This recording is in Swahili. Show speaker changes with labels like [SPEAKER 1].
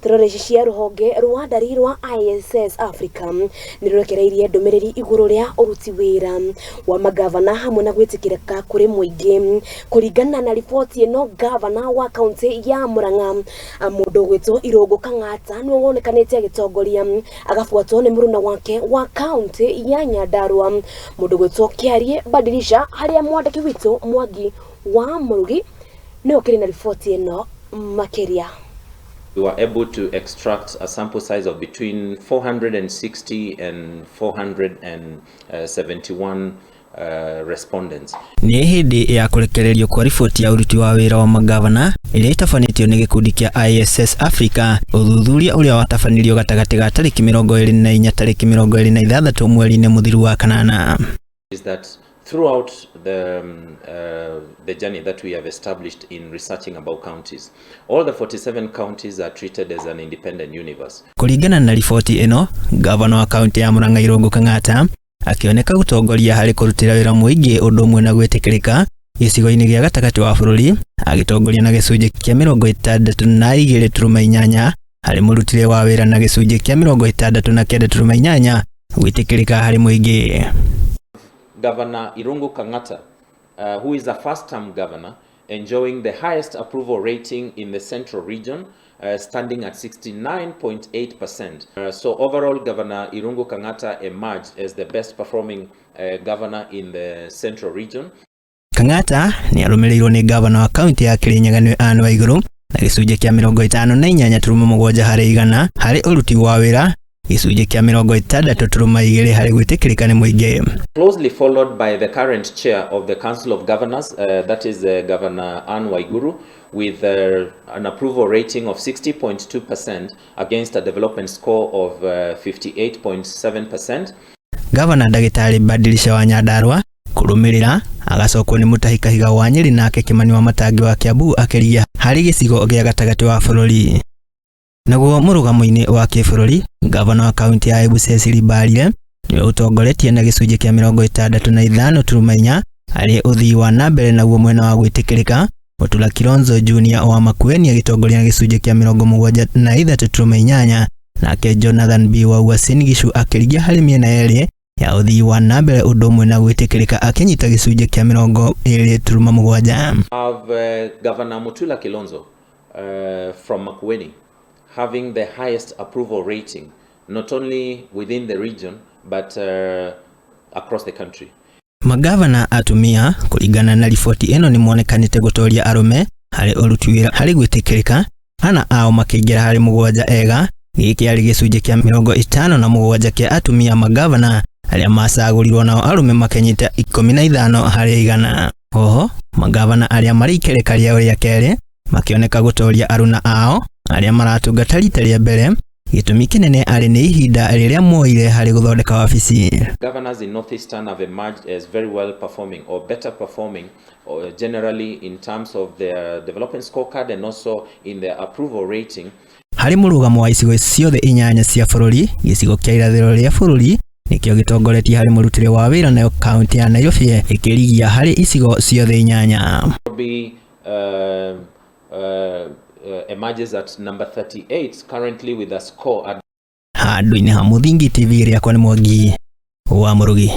[SPEAKER 1] Turoreci cia Ruhonge rwa Ndari rwa ISS Africa Nirurekereirie Ndumiriri Iguru ria Uruti Wira wa Mangabana hamwe na Gwitikirika Kuri Muingi. Kuringana na riboti ino, gavana wa kaunti ya Murang'a mundu gwitwo Irungu Kang'ata niwe wonekanite agitongoria, agafuatwo ni muruna wake wa kaunti ya Nyandarua mundu gwitwo Kiarie Badilisha, haria mwandiki witu Muingi wa Murugi niwe kiri na riboti ino makeria.
[SPEAKER 2] We were able to extract a sample size of between 460 and 471 respondents.
[SPEAKER 3] Ni hindi ya kurekererio kwa riboti ya uruti wa wira wa Mangabana iria itafanitio ni gikundi kia ISS Africa. Uthuthuria uria watafanirio gatagati ga tariki 24 tariki 26 mweri-ini muthiru wa kanana.
[SPEAKER 2] Is that throughout the journey that we have established in researching about counties, all the 47 counties are treated as an independent universe.
[SPEAKER 3] Kuringana na riboti ino, gavana wa kaunti ya Murang'a Irungu Kang'ata akioneka gutongoria hari kurutira wira muingi undu umwe na gwitikirika gicigo-ini gia gatagati wa bururi, agitongoria na gicunji kia 62.8 hari murutire wa wira na gicunji kia 69.8 gwitikirika hari muingi.
[SPEAKER 2] Governor Irungu Kang'ata, who is a first-term governor, enjoying the highest approval rating in the central region, standing at 69.8%. So overall, Governor Irungu Kang'ata emerged as the best performing governor in the central region.
[SPEAKER 3] Kang'ata ni arumirirwo ni governor wa kaunti ya Kirinyaga ni Anne Iguru na gicunji kia 58.7 hari igana hari uruti wa wira, gicunji kia 62.2 hari gwitikirika ni muingi.
[SPEAKER 2] Closely followed by the current chair of the Council of Governors, that is Governor Anne Iguru, with an approval rating of 60.2% against a development score of 58.7%.
[SPEAKER 3] Governor Ndagitari Badilisha wa Nyandarua kurumirira agacokwo ni mutahikahiga wa Nyeri nake Kimani wa Matangi wa Kiambu akiria hari gicigo gia gatagati wa bururi. Naguo murugamo-ini wa kibururi, gavana wa kaunti ya Embu Cecily Mbarire niwe utongoretie na gicunji kia 65.4 hari uthii wa nambere naguo mwena wa gwitikirika. Mutula Kilonzo Junior wa Makueni agitongoria na gicunji kia 73.8 nake Jonathan B wa Uasin Gishu akirigia hari miena yeri ya uthii wa nambere undu umwe na gwitikirika akinyita gicunji kia 2.7.
[SPEAKER 2] Of Governor Mutula Kilonzo from Makueni having the highest approval rating, not only within the region, but across the country.
[SPEAKER 3] Magavana atumia kuringana na riboti ino ni monekanite gutoria arume hari uruti wira hari gwitikirika, ana ao makigira hari 7 ega, giki ari gicunji kia 57 kia atumia magavana aria macagurirwo nao arume makenyita 15 hari igana. Oho magavana aria marikirika ria uria keri makioneka gutoria aruna ao aria maratungata rita ria mbere, gitumi kinene ari ni ihinda riria moire hari guthondeka wabici.
[SPEAKER 2] Governors in Northeastern have emerged as very well performing or better performing generally in terms of their development scorecard and also in their approval rating.
[SPEAKER 3] Hari murugamo wa icigo ciothe 8 cia bururi, gicigo kia irathiro ria bururi nikio gitongoretie hari murutire wa wira nayo kaunti ya Nairobi ikirigia hari icigo ciothe 8.
[SPEAKER 2] Emerges at number 38 currently with a score at
[SPEAKER 3] Handũ-inĩ ha Muingi TV ria kwa ni Muingi wa Murugi.